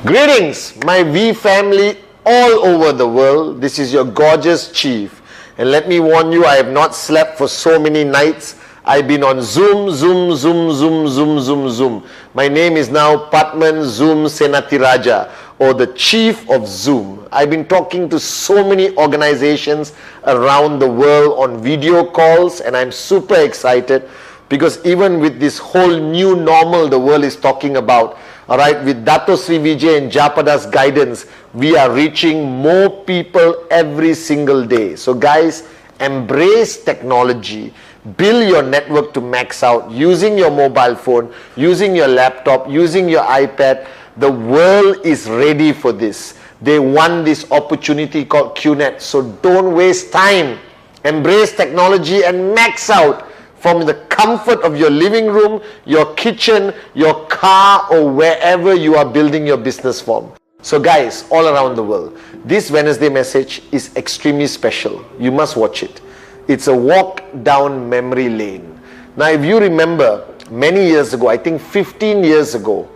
Greetings, my V family all over the world. This is your gorgeous chief. And let me warn you, I have not slept for so many nights. I've been on Zoom. My name is now Padman Zoom Senatiraja, or the Chief of Zoom. I've been talking to so many organizations around the world on video calls, and I'm super excited because even with this whole new normal the world is talking about, all right, with Dato Sri Vijay and Japada's guidance, we are reaching more people every single day. So guys, embrace technology. Build your network to max out using your mobile phone, using your laptop, using your iPad. The world is ready for this. They want this opportunity called QNet. So don't waste time. Embrace technology and max out from the comfort of your living room, your kitchen, your car, or wherever you are building your business from. So guys, all around the world, this Wednesday message is extremely special. You must watch it. It's a walk down memory lane. Now, if you remember, many years ago, I think 15 years ago,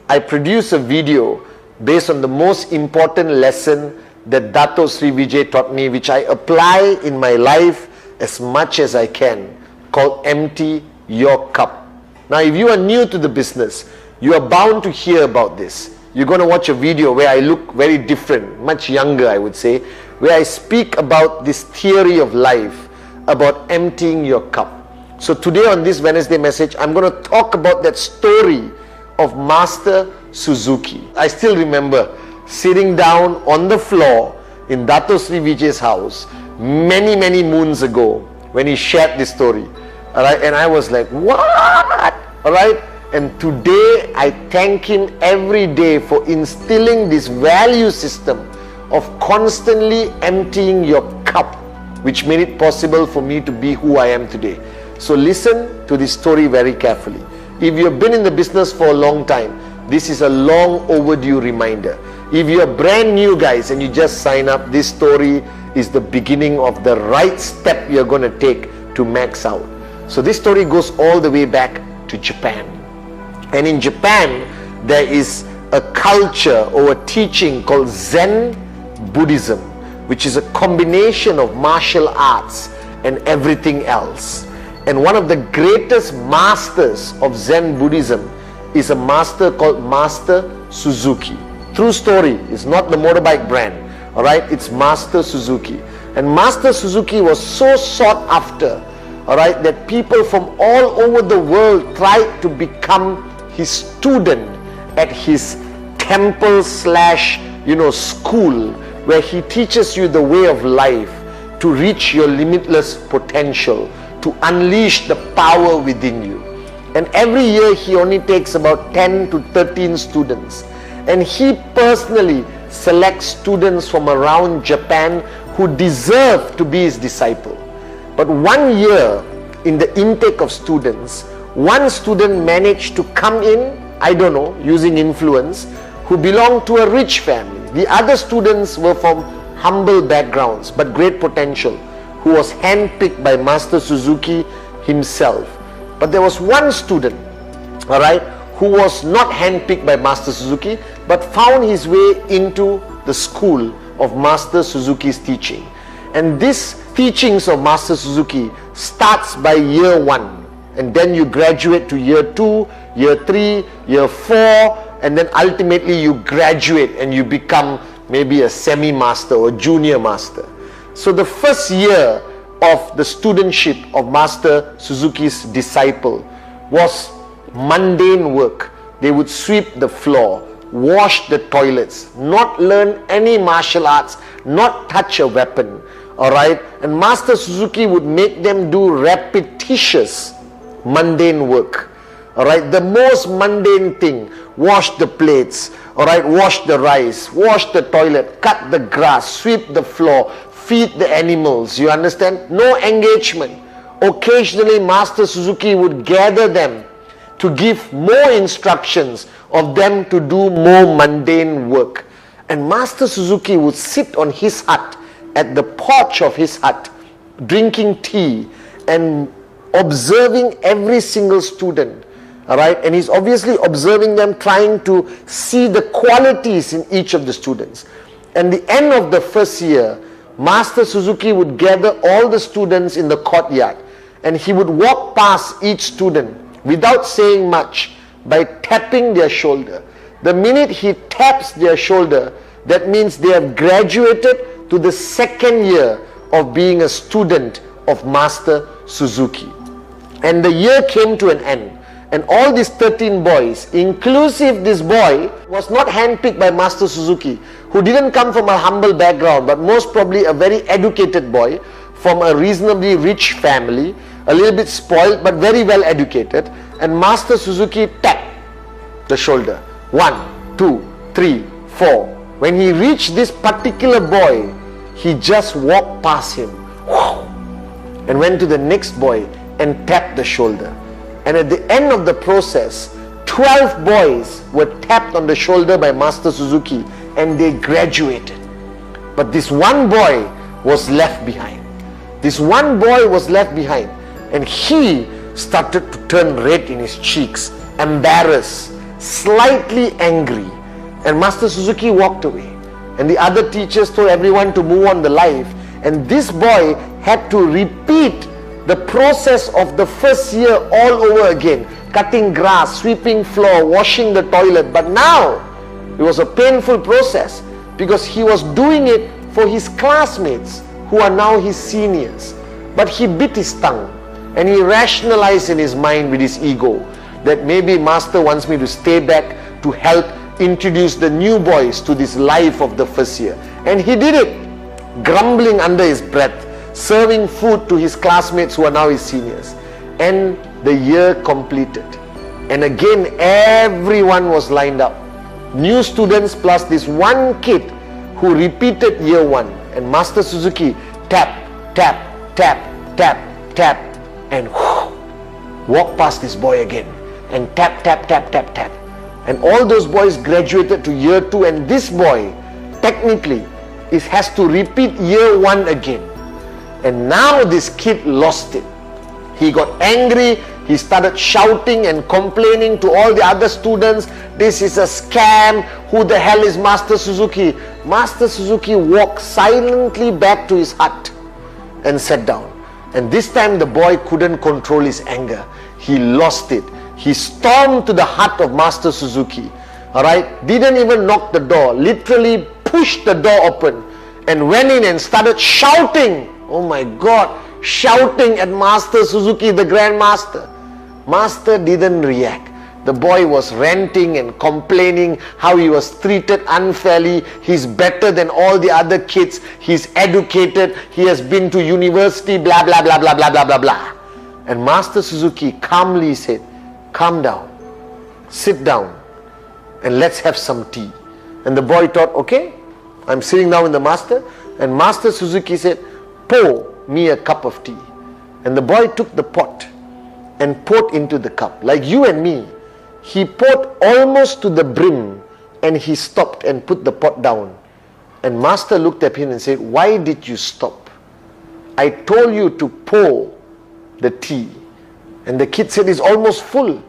I produced a video based on the most important lesson that Dato Sri Vijay taught me, which I apply in my life as much as I can, called Empty Your Cup. Now, if you are new to the business, you are bound to hear about this. You're going to watch a video where I look very different, much younger, I would say, where I speak about this theory of life, about emptying your cup. So today on this Wednesday message, I'm going to talk about that story of Master Suzuki. I still remember sitting down on the floor in Dato Sri Vijay's house many moons ago when he shared this story. All right, and I was like, what? All right, and today I thank him every day for instilling this value system of constantly emptying your cup, which made it possible for me to be who I am today. So listen to this story very carefully. If you've been in the business for a long time, this is a long overdue reminder. If you're brand new, guys, and you just sign up, this story is the beginning of the right step you're going to take to max out. So this story goes all the way back to Japan. And in Japan, there is a culture or a teaching called Zen Buddhism, which is a combination of martial arts and everything else. And one of the greatest masters of Zen Buddhism is a master called Master Suzuki. True story, it's not the motorbike brand, all right, it's Master Suzuki. And Master Suzuki was so sought after, all right, that people from all over the world tried to become his student at his temple slash, school, where he teaches you the way of life to reach your limitless potential, to unleash the power within you. And every year he only takes about 10 to 13 students. And he personally selects students from around Japan who deserve to be his disciple. But one year in the intake of students, one student managed to come in, I don't know, using influence, who belonged to a rich family. The other students were from humble backgrounds but great potential, who was handpicked by Master Suzuki himself. But there was one student, all right, who was not handpicked by Master Suzuki but found his way into the school of Master Suzuki's teaching. And this teachings of Master Suzuki starts by year 1, and then you graduate to year 2, year 3, year 4, and then ultimately you graduate and you become maybe a semi-master or junior master. So the first year of the studentship of Master Suzuki's disciple was mundane work. They would sweep the floor, wash the toilets, not learn any martial arts, not touch a weapon, all right? And Master Suzuki would make them do repetitious mundane work, all right? The most mundane thing: wash the plates, all right, wash the rice, wash the toilet, cut the grass, sweep the floor, feed the animals. You understand? No engagement. Occasionally Master Suzuki would gather them to give more instructions of them to do more mundane work. And Master Suzuki would sit on his hut, at the porch of his hut, drinking tea and observing every single student. Alright, and he's obviously observing them, trying to see the qualities in each of the students. And the end of the first year, Master Suzuki would gather all the students in the courtyard, and he would walk past each student without saying much by tapping their shoulder. The minute he taps their shoulder, that means they have graduated to the second year of being a student of Master Suzuki. And the year came to an end. And all these 13 boys, inclusive this boy, was not handpicked by Master Suzuki, who didn't come from a humble background, but most probably a very educated boy from a reasonably rich family, a little bit spoiled, but very well educated. And Master Suzuki tapped the shoulder. 1, 2, 3, 4. When he reached this particular boy, he just walked past him and went to the next boy and tapped the shoulder. And at the end of the process, 12 boys were tapped on the shoulder by Master Suzuki, and they graduated. But this one boy was left behind. This one boy was left behind, and he started to turn red in his cheeks, embarrassed, slightly angry. And Master Suzuki walked away, and the other teachers told everyone to move on the life. And this boy had to repeat the process of the first year all over again, cutting grass, sweeping floor, washing the toilet. But now it was a painful process, because he was doing it for his classmates who are now his seniors. But he bit his tongue, and he rationalized in his mind with his ego that maybe Master wants me to stay back to help introduce the new boys to this life of the first year. And he did it, grumbling under his breath, serving food to his classmates who are now his seniors. And the year completed, and again everyone was lined up, new students plus this one kid who repeated year one. And Master Suzuki tap, tap, tap, tap, tap, and walked past this boy again and tap, tap, tap, tap, tap. And all those boys graduated to year 2, and this boy technically has to repeat year 1 again. And now this kid lost it. He got angry. He started shouting and complaining to all the other students. This is a scam. Who the hell is Master Suzuki? Master Suzuki walked silently back to his hut and sat down. And this time the boy couldn't control his anger. He lost it. He stormed to the hut of Master Suzuki. Alright? Didn't even knock the door. Literally pushed the door open and went in and started shouting. Oh my God, shouting at Master Suzuki, the Grandmaster. Master didn't react. The boy was ranting and complaining how he was treated unfairly. He's better than all the other kids. He's educated. He has been to university, blah, blah, blah, blah, blah, blah, blah, blah. And Master Suzuki calmly said, calm down, sit down, and let's have some tea. And the boy thought, okay, I'm sitting down with the master. And Master Suzuki said, pour me a cup of tea. And the boy took the pot and poured into the cup. Like you and me, he poured almost to the brim, and he stopped and put the pot down. And Master looked at him and said, why did you stop? I told you to pour the tea. And the kid said, it's almost full.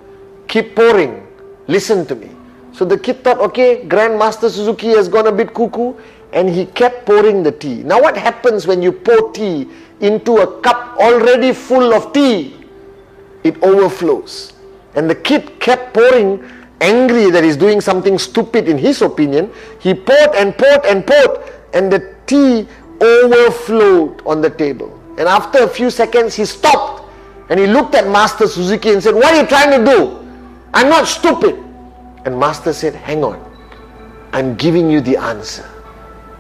Keep pouring. Listen to me. So the kid thought, okay, Grandmaster Suzuki has gone a bit cuckoo. And he kept pouring the tea. Now what happens when you pour tea into a cup already full of tea? It overflows. And the kid kept pouring, angry that he's doing something stupid in his opinion. He poured and poured and poured, and the tea overflowed on the table. And after a few seconds, he stopped and he looked at Master Suzuki and said, what are you trying to do? I'm not stupid. And Master said, hang on, I'm giving you the answer.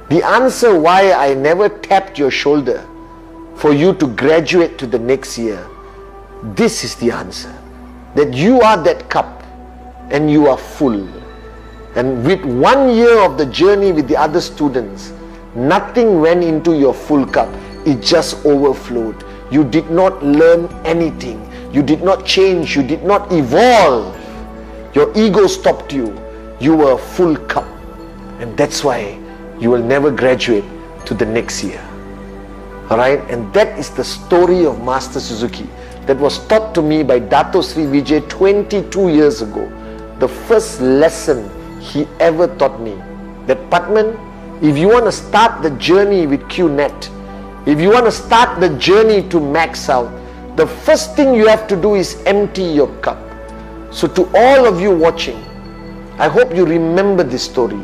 The answer why I never tapped your shoulder for you to graduate to the next year. This is the answer. That you are that cup and you are full. And with 1 year of the journey with the other students, nothing went into your full cup. It just overflowed. You did not learn anything. You did not change. You did not evolve. Your ego stopped you. You were a full cup. And that's why you will never graduate to the next year. Alright, and that is the story of Master Suzuki that was taught to me by Dato Sri Vijay 22 years ago. The first lesson he ever taught me, that Padman, if you want to start the journey with QNet, if you want to start the journey to max out, the first thing you have to do is empty your cup. So to all of you watching, I hope you remember this story,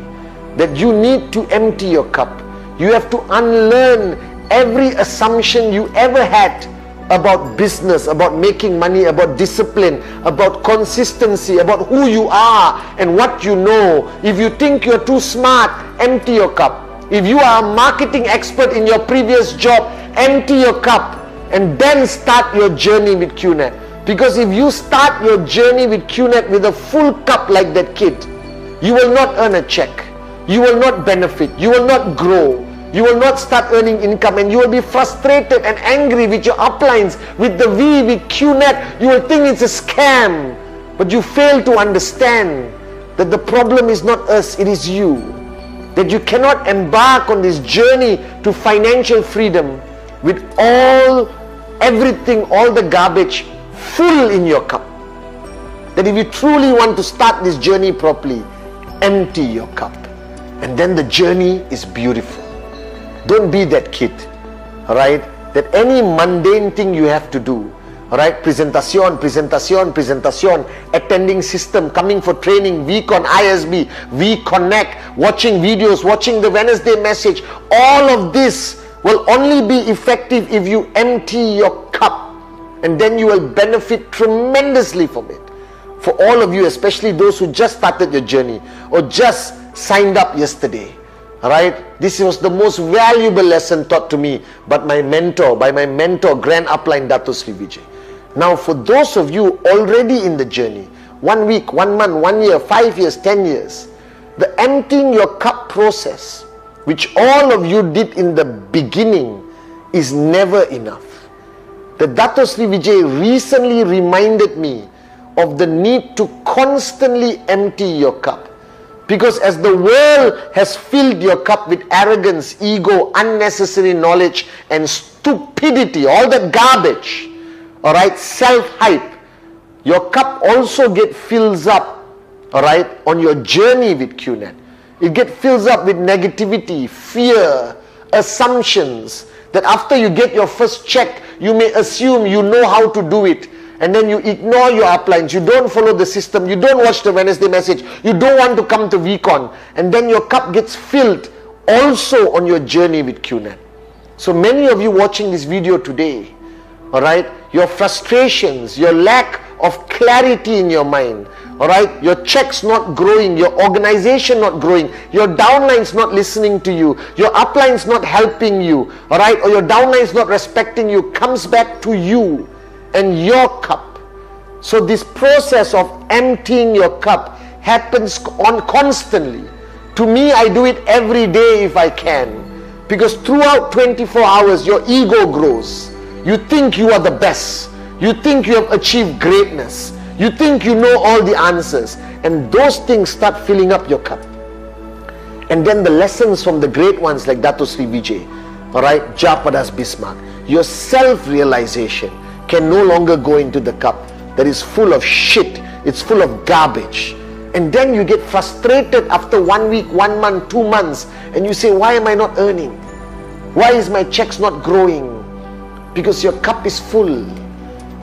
that you need to empty your cup. You have to unlearn every assumption you ever had about business, about making money, about discipline, about consistency, about who you are and what you know. If you think you're too smart, empty your cup. If you are a marketing expert in your previous job, empty your cup and then start your journey with QNet. Because if you start your journey with QNet with a full cup like that kid, you will not earn a check. You will not benefit. You will not grow. You will not start earning income, and you will be frustrated and angry with your uplines, with the V, with QNet. You will think it's a scam. But you fail to understand that the problem is not us, it is you. That you cannot embark on this journey to financial freedom with everything, all the garbage full in your cup. That if you truly want to start this journey properly, empty your cup. And then the journey is beautiful. Don't be that kid, alright, that any mundane thing you have to do, alright, presentation, attending system, coming for training, VCon, ISB, VConnect, watching videos, watching the Wednesday message, all of this will only be effective if you empty your cup, and then you will benefit tremendously from it. For all of you, especially those who just started your journey or just signed up yesterday, alright, this was the most valuable lesson taught to me by my mentor, Grand Upline Dato Sri Vijay. Now for those of you already in the journey, 1 week, 1 month, 1 year, 5 years, 10 years, the emptying your cup process, which all of you did in the beginning, is never enough. The Dato Sri Vijay recently reminded me of the need to constantly empty your cup. Because as the world has filled your cup with arrogance, ego, unnecessary knowledge and stupidity, all that garbage, alright, self-hype, your cup also fills up, alright, on your journey with QNet. It fills up with negativity, fear, assumptions, that after you get your first check, you may assume you know how to do it. And then you ignore your uplines, you don't follow the system, you don't watch the Wednesday message, you don't want to come to VCon, and then your cup gets filled also on your journey with QNet. So many of you watching this video today, alright, your frustrations, your lack of clarity in your mind, alright, your checks not growing, your organization not growing, your downlines not listening to you, your uplines not helping you, alright, or your downlines not respecting you, comes back to you and your cup. So this process of emptying your cup happens constantly. To me, I do it every day if I can, because throughout 24 hours your ego grows. You think you are the best, you think you have achieved greatness, you think you know all the answers, and those things start filling up your cup. And then the lessons from the great ones like Dato Sri Vijay, alright, Japadas Bismarck, your self-realization can no longer go into the cup that is full of shit, it's full of garbage. And then you get frustrated after 1 week, 1 month, 2 months, and you say, why am I not earning? Why is my checks not growing? Because your cup is full,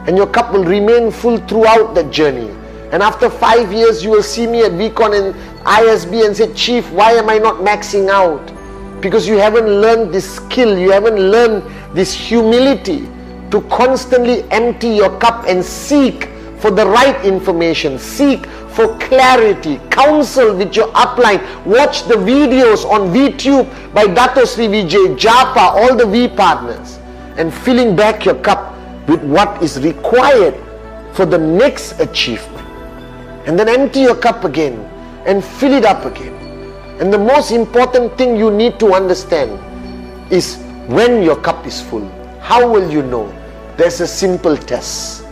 and your cup will remain full throughout that journey. And after 5 years, you will see me at VCon and ISB and say, Chief, why am I not maxing out? Because you haven't learned this skill, you haven't learned this humility to constantly empty your cup and seek for the right information, seek for clarity, counsel with your upline, watch the videos on VTube by Dato Sri Vijay, Japa, all the V partners, and filling back your cup with what is required for the next achievement. And then empty your cup again and fill it up again. And the most important thing you need to understand is when your cup is full. How will you know? There's a simple test.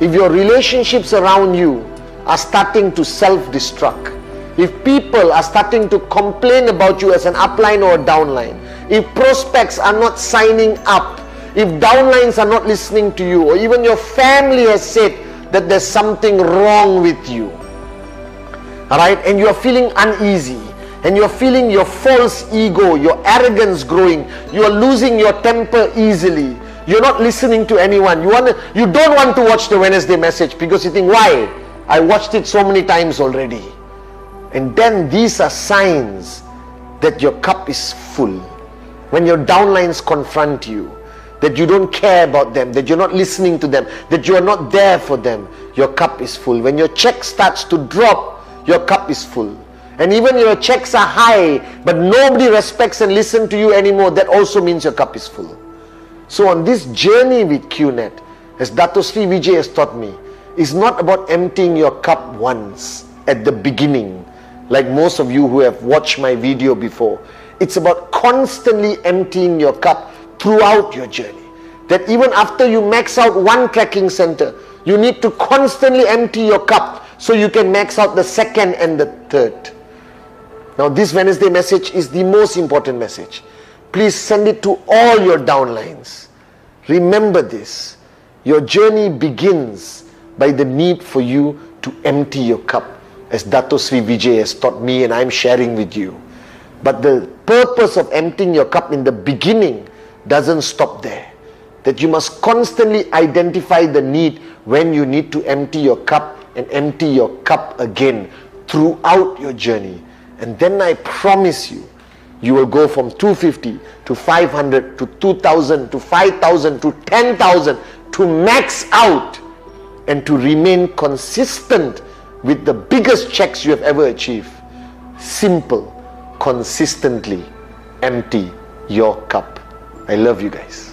If your relationships around you are starting to self-destruct, if people are starting to complain about you as an upline or a downline, if prospects are not signing up, if downlines are not listening to you, or even your family has said that there's something wrong with you, all right, and you are feeling uneasy, and you're feeling your false ego, your arrogance growing, you are losing your temper easily, you're not listening to anyone, you don't want to watch the Wednesday message because you think, why? I watched it so many times already. And then these are signs that your cup is full. When your downlines confront you, that you don't care about them, that you're not listening to them, that you are not there for them, your cup is full. When your check starts to drop, your cup is full. And even your checks are high, but nobody respects and listens to you anymore, that also means your cup is full. So on this journey with QNet, as Dato Sri Vijay has taught me, is not about emptying your cup once at the beginning, like most of you who have watched my video before. It's about constantly emptying your cup throughout your journey. That even after you max out one tracking center, you need to constantly empty your cup so you can max out the second and the third. Now this Wednesday message is the most important message. Please send it to all your downlines. Remember this. Your journey begins by the need for you to empty your cup, as Dato Sri Vijay has taught me and I'm sharing with you. But the purpose of emptying your cup in the beginning doesn't stop there. That you must constantly identify the need when you need to empty your cup and empty your cup again throughout your journey. And then I promise you, you will go from 250 to 500 to 2000 to 5000 to 10,000 to max out and to remain consistent with the biggest checks you have ever achieved. Simple, consistently empty your cup. I love you guys.